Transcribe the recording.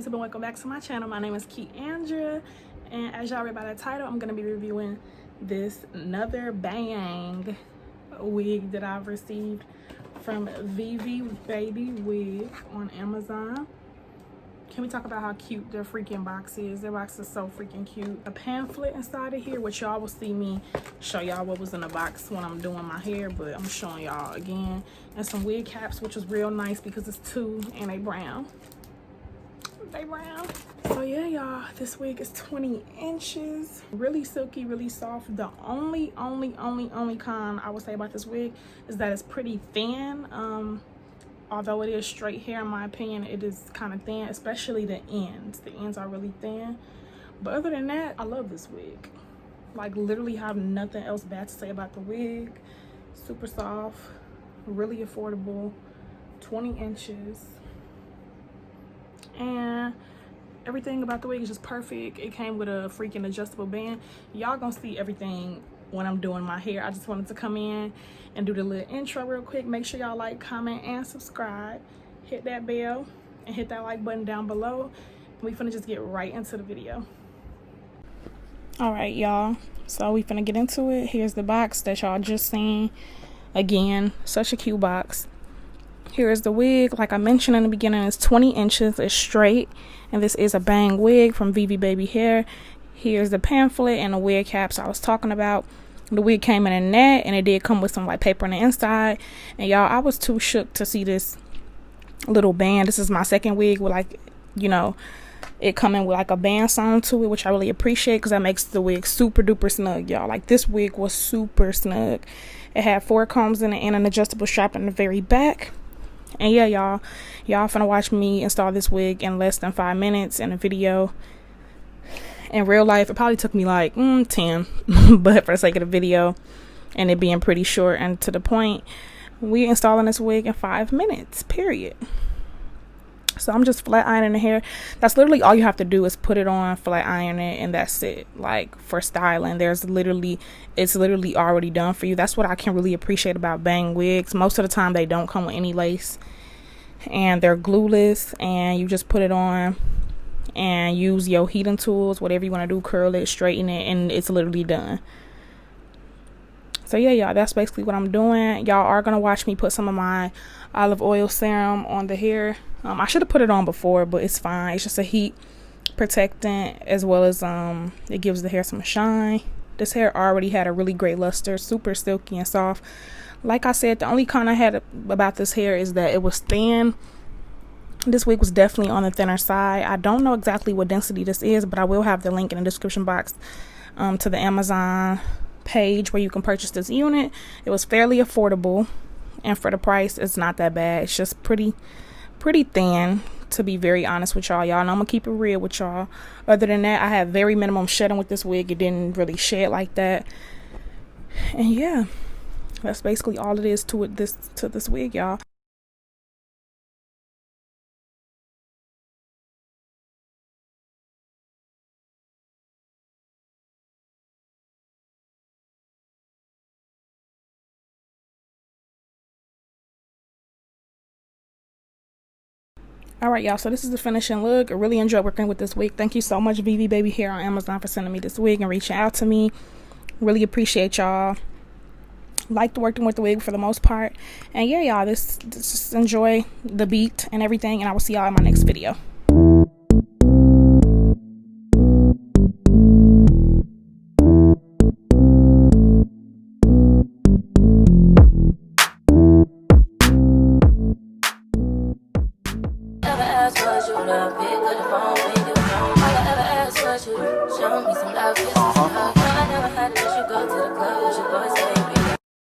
YouTube, and welcome back to my channel. My name is Keandra, and as y'all read by the title, I'm going to be reviewing this another bang wig that I've received from VV Baby Wig on Amazon. Can we talk about how cute their freaking box is? Their box is so freaking cute. A pamphlet inside of here, which y'all will see me show y'all what was in the box when I'm doing my hair, but I'm showing y'all again. And some wig caps, which was real nice because it's two and they brown. They brown. So yeah, y'all, this wig is 20 inches. Really silky, really soft. The only con I would say about this wig is that it's pretty thin. Although it is straight hair, in my opinion, it is kind of thin, especially the ends. The ends are really thin. But other than that, I love this wig. Like, literally have nothing else bad to say about the wig. Super soft, really affordable, 20 inches. And everything about the wig is just perfect. It came with a freaking adjustable band. Y'all gonna see everything when I'm doing my hair. I just wanted to come in and do the little intro real quick. Make sure y'all like, comment, and subscribe. Hit that bell and hit that like button down below. We finna just get right into the video. All right, y'all, so we finna get into it. Here's the box that y'all just seen. Again, such a cute box. Here is the wig. Like I mentioned in the beginning, it's 20 inches. It's straight, and this is a bang wig from VV Baby Hair. Here's the pamphlet and the wig caps I was talking about. The wig came in a net, and it did come with some like paper on the inside. And y'all, I was too shook to see this little band. This is my second wig with, like, you know, it coming with like a band sewn to it, which I really appreciate because that makes the wig super duper snug, y'all. Like, this wig was super snug. It had 4 combs in it and an adjustable strap in the very back. And yeah, y'all finna watch me install this wig in less than 5 minutes in a video. In real life, it probably took me like 10, but for the sake of the video and it being pretty short and to the point, we installing this wig in 5 minutes, period. So I'm just flat ironing the hair. That's literally all you have to do is put it on, flat iron it, and that's it. Like, for styling, it's literally already done for you. That's what I can really appreciate about bang wigs. Most of the time they don't come with any lace and they're glueless, and you just put it on and use your heating tools, whatever you want to do, curl it, straighten it, and it's literally done. So yeah, y'all, that's basically what I'm doing. Y'all are gonna watch me put some of my olive oil serum on the hair. I should have put it on before, but it's fine. It's just a heat protectant, as well as it gives the hair some shine. This hair already had a really great luster, super silky and soft. Like I said, the only con I had about this hair is that it was thin. This wig was definitely on the thinner side. I don't know exactly what density this is, but I will have the link in the description box to the Amazon page where you can purchase this unit. It was fairly affordable, and for the price, it's not that bad. It's just pretty thin, to be very honest with y'all. Y'all know I'm gonna keep it real with y'all. Other than that, I had very minimum shedding with this wig. It didn't really shed like that. And yeah, that's basically all it is to this wig, y'all. All right, y'all, so this is the finishing look. I really enjoyed working with this wig. Thank you so much, VV Baby Hair on Amazon, for sending me this wig and reaching out to me. Really appreciate y'all. Liked working with the wig for the most part. And yeah, y'all, just enjoy the beat and everything, and I will see y'all in my next video.